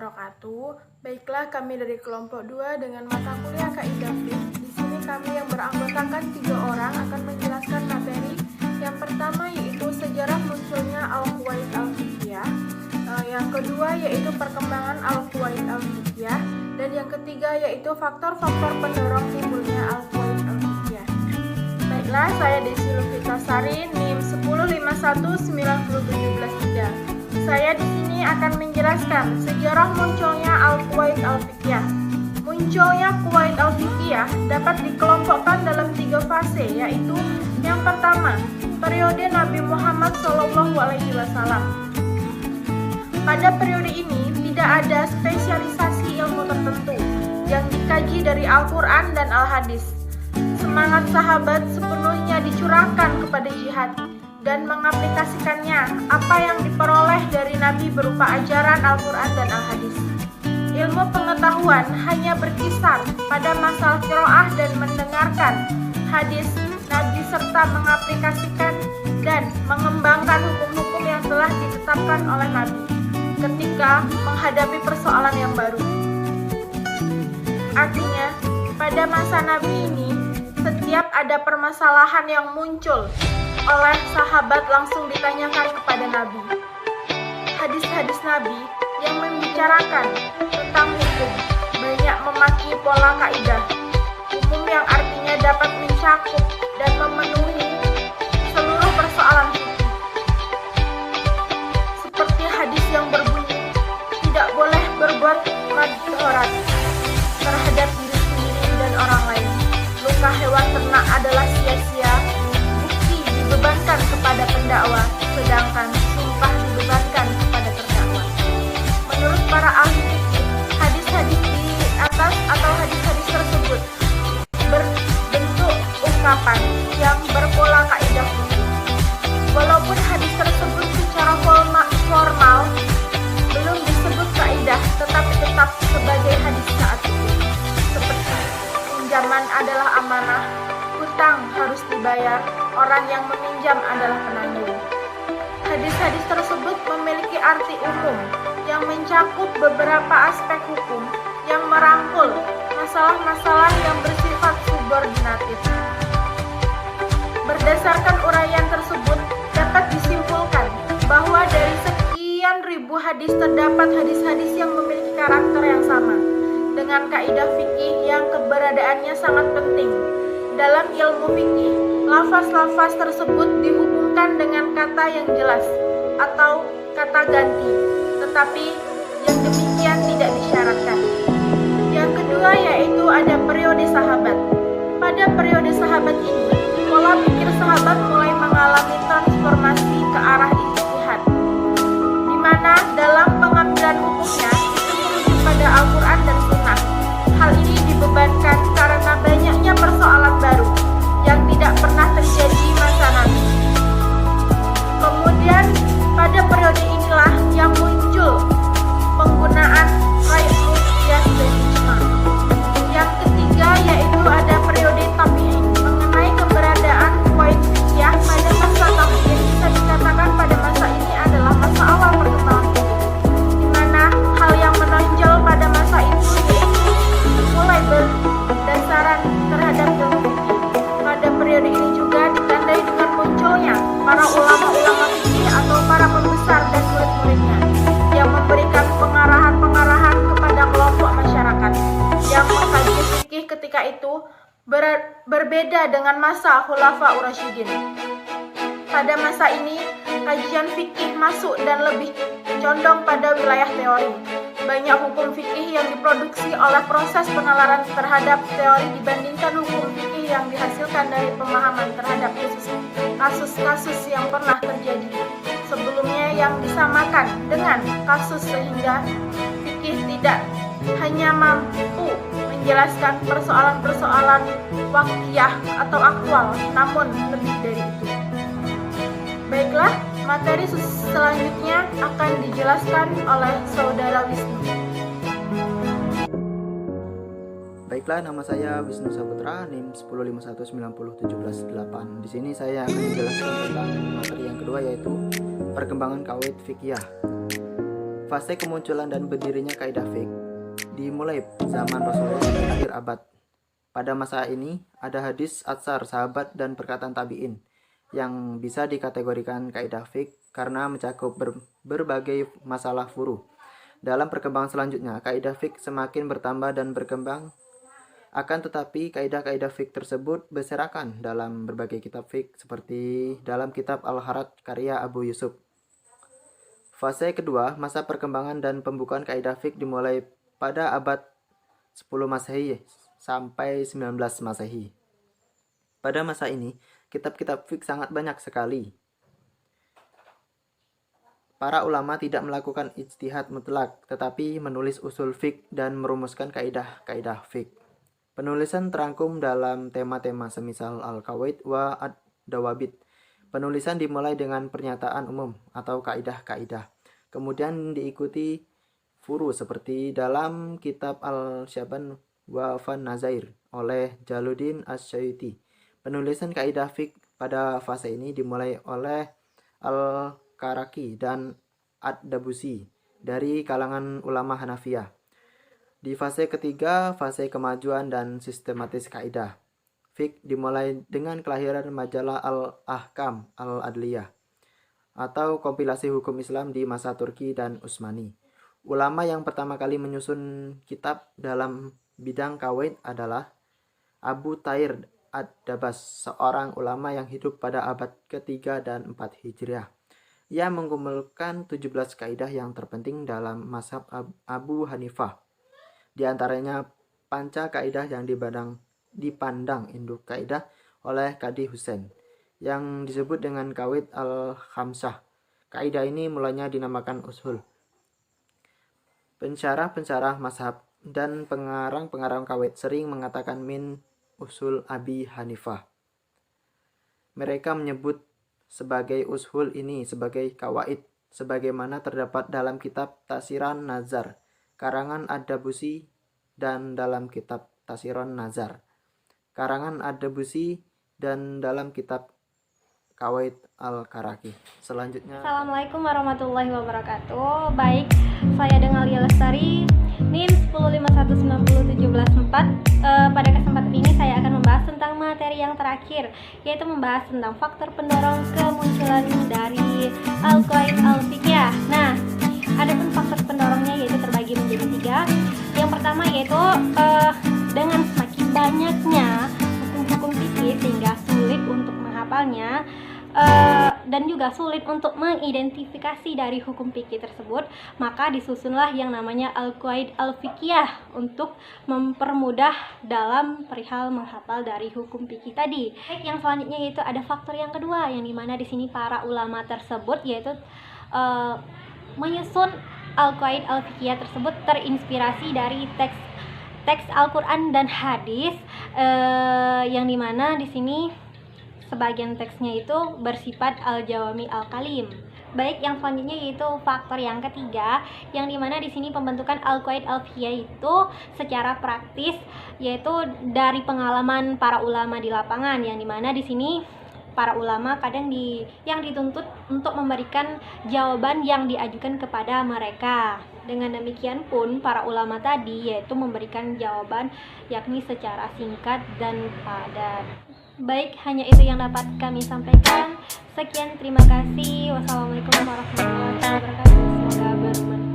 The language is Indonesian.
wabarakatuh. Baiklah, kami dari kelompok 2 dengan mata kuliah Kaidah Fiqh. Di sini kami yang beranggotakan 3 orang akan menjelaskan materi. Yang pertama yaitu sejarah munculnya Al-Qawaid Al-Fiqhiyah. Yang kedua yaitu perkembangan Al-Qawaid Al-Fiqhiyah. Dan yang ketiga yaitu faktor-faktor pendorong timbulnya Al-Qawaid Al-Fiqhiyah. Baiklah, saya Desi Lufitasari, NIM 1011973. Saya di sini akan menjelaskan sejarah munculnya Al-Qawaid Al-Fiqhiyah. Munculnya Qawaid Al-Fiqhiyah dapat dikelompokkan dalam 3 fase, yaitu yang pertama, periode Nabi Muhammad SAW. Pada periode ini tidak ada spesialisasi ilmu tertentu yang dikaji dari Al-Quran dan Al-Hadis. Semangat sahabat sepenuhnya dicurahkan kepada jihad dan mengaplikasikannya apa yang diperoleh dari Nabi berupa ajaran Al-Quran dan Al-Hadis. Ilmu pengetahuan hanya berkisar pada masalah qiraah dan mendengarkan hadis Nabi serta mengaplikasikan dan mengembangkan hukum-hukum yang telah ditetapkan oleh Nabi ketika menghadapi persoalan yang baru. Artinya, pada masa Nabi ini, setiap ada permasalahan yang muncul oleh sahabat langsung ditanyakan kepada Nabi. Hadis-hadis Nabi yang membicarakan tentang hukum banyak memakai pola kaidah, hukum yang artinya dapat mencakup dan memenuhi seluruh persoalan fikih. Seperti hadis yang berbunyi, tidak boleh berbuat madharat terhadap diri sendiri dan orang lain. Luka hewan ternak adalah sia-sia, dibebankan kepada pendakwa, sedangkan sumpah dibebankan kepada terdakwa. Menurut para ahli fikih, hadis-hadis di atas atau hadis-hadis tersebut berbentuk ungkapan yang berpola kaidah fikih. Walaupun hadis tersebut secara formal belum disebut kaidah, tetapi tetap sebagai hadis saat itu. Seperti pinjaman adalah amanah, hutang harus dibayar, orang yang meminjam adalah penanggung. Hadis-hadis tersebut memiliki arti umum yang mencakup beberapa aspek hukum yang merangkul masalah-masalah yang bersifat subordinatif. Berdasarkan uraian tersebut, dapat disimpulkan bahwa dari sekian ribu hadis terdapat hadis-hadis yang memiliki karakter yang sama dengan kaidah fikih yang keberadaannya sangat penting. Dalam ilmu fikih, lafaz-lafaz tersebut dihubungkan dengan kata yang jelas atau kata ganti, tetapi yang demikian tidak disyaratkan. Yang kedua yaitu ada periode sahabat. Pada periode sahabat ini, pola pikir sahabat mulai mengalami transformasi ke arah ijtihad, di mana dalam pengambilan hukumnya itu merujuk pada Al-Quran dan Sunnah. Hal ini dibebankan karena banyaknya persoalan baru yang tidak pernah terjadi masa Nabi. Kemudian pada periode inilah yang muncul penggunaan ra'yu, qiyas dan ijma'. Yang ketiga yaitu ada periode tabi'in. Mengenai keberadaan qawaid fiqhiyah pada masa tabi'in, bisa dikatakan pada masa ini adalah masa awal perkembangan fikih, di mana hal yang menonjol pada masa itu yaitu mulai berdasarkan terhadap ilmu fikih. Pada periode ini juga ditandai dengan munculnya para ulama-ulama fikih atau para pembesar dan murid-muridnya yang memberikan pengarahan-pengarahan kepada kelompok masyarakat yang mengkaji fikih ketika itu berbeda dengan masa Khulafaur Rasyidin. Pada masa ini, kajian fikih masuk dan lebih condong pada wilayah teori. Banyak hukum fikih yang diproduksi oleh proses penalaran terhadap teori dibandingkan hukum fikih yang dihasilkan dari pemahaman terhadap kasus-kasus yang pernah terjadi sebelumnya yang disamakan dengan kasus, sehingga fikih tidak hanya mampu menjelaskan persoalan-persoalan waqiah atau aktual, namun lebih dari itu. Baiklah, materi selanjutnya akan dijelaskan oleh Saudara Wisnu. Baiklah, nama saya Wisnu Saputra, NIM 105190718. Di sini saya akan menjelaskan tentang materi yang kedua, yaitu perkembangan qawaid fiqhiyah. Fase kemunculan dan berdirinya kaidah fiqh dimulai zaman Rasulullah di akhir abad. Pada masa ini ada hadis atsar sahabat dan perkataan tabi'in yang bisa dikategorikan kaidah fiqh karena mencakup berbagai masalah furu. Dalam perkembangan selanjutnya, kaidah fiqh semakin bertambah dan berkembang. Akan tetapi, kaidah-kaidah fiqh tersebut berserakan dalam berbagai kitab fiqh seperti dalam kitab Al-Haraj karya Abu Yusuf. Fase kedua, masa perkembangan dan pembukaan kaidah fiqh dimulai pada abad 10 Masehi sampai 19 Masehi. Pada masa ini, kitab-kitab fiqh sangat banyak sekali. Para ulama tidak melakukan ijtihad mutlak, tetapi menulis usul fiqh dan merumuskan kaidah-kaidah fiqh. Penulisan terangkum dalam tema-tema semisal al-qawaid wa ad-dawabit. Penulisan dimulai dengan pernyataan umum atau kaidah-kaidah. Kemudian diikuti furu seperti dalam kitab Al-Syaban wa Fan Nazair oleh Jaluddin Asy-Syaiti. Penulisan kaidah fiqh pada fase ini dimulai oleh Al-Karaki dan Ad-Dabusi dari kalangan ulama Hanafiyah. Di fase ketiga, fase kemajuan dan sistematis kaidah fiqh dimulai dengan kelahiran majalah Al-Ahkam Al-Adliyah atau kompilasi hukum Islam di masa Turki dan Utsmani. Ulama yang pertama kali menyusun kitab dalam bidang kawaid adalah Abu Thair Ad-Dabas, seorang ulama yang hidup pada abad ke-3 dan 4 Hijriah. Ia mengumpulkan 17 kaidah yang terpenting dalam mazhab Abu Hanifah. Di antaranya panca kaidah yang dipandang induk kaidah oleh Qadi Husain yang disebut dengan Qawaid al-Khamsah. Kaidah ini mulanya dinamakan usul. Pensyarah-pensyarah mazhab dan pengarang-pengarang qawaid sering mengatakan min usul Abi Hanifah. Mereka menyebut sebagai usul ini sebagai kawaid sebagaimana terdapat dalam kitab Tafsiran Nazar karangan Ad-Dabusi dan dalam kitab Tafsiran Nazar karangan Ad-Dabusi dan dalam kitab Qawaid Al-Karaki. Selanjutnya, Assalamualaikum warahmatullahi wabarakatuh. Baik, saya Dengalia Lestari, NIM 151901714. Pada kesempatan ini saya akan membahas tentang materi yang terakhir, yaitu membahas tentang faktor pendorong kemunculan dari Al-Qawaid Al-Fiqhiyah. Nah, adapun faktor pendorongnya yaitu terbagi menjadi 3. Yang pertama yaitu dengan semakin banyaknya hukum-hukum fikih sehingga sulit untuk menghafalnya dan juga sulit untuk mengidentifikasi dari hukum fikih tersebut, maka disusunlah yang namanya Al-Qawaid Al-Fiqhiyah untuk mempermudah dalam perihal menghafal dari hukum fikih tadi. Yang selanjutnya yaitu ada faktor yang kedua, yang dimana di sini para ulama tersebut yaitu menyusun Al-Qawaid Al-Fiqhiyah tersebut terinspirasi dari teks Al-Quran dan hadis, yang dimana di sini sebagian teksnya itu bersifat al-jawami al-kalim. Baik, yang selanjutnya yaitu faktor yang ketiga, yang dimana di sini pembentukan Al-Qawaid Al-Fiqhiyah itu secara praktis yaitu dari pengalaman para ulama di lapangan, yang dimana di sini para ulama kadang yang dituntut untuk memberikan jawaban yang diajukan kepada mereka. Dengan demikian pun para ulama tadi yaitu memberikan jawaban yakni secara singkat dan padat. Baik, hanya itu yang dapat kami sampaikan. Sekian, terima kasih. Wassalamualaikum warahmatullahi wabarakatuh. Semoga bermanfaat.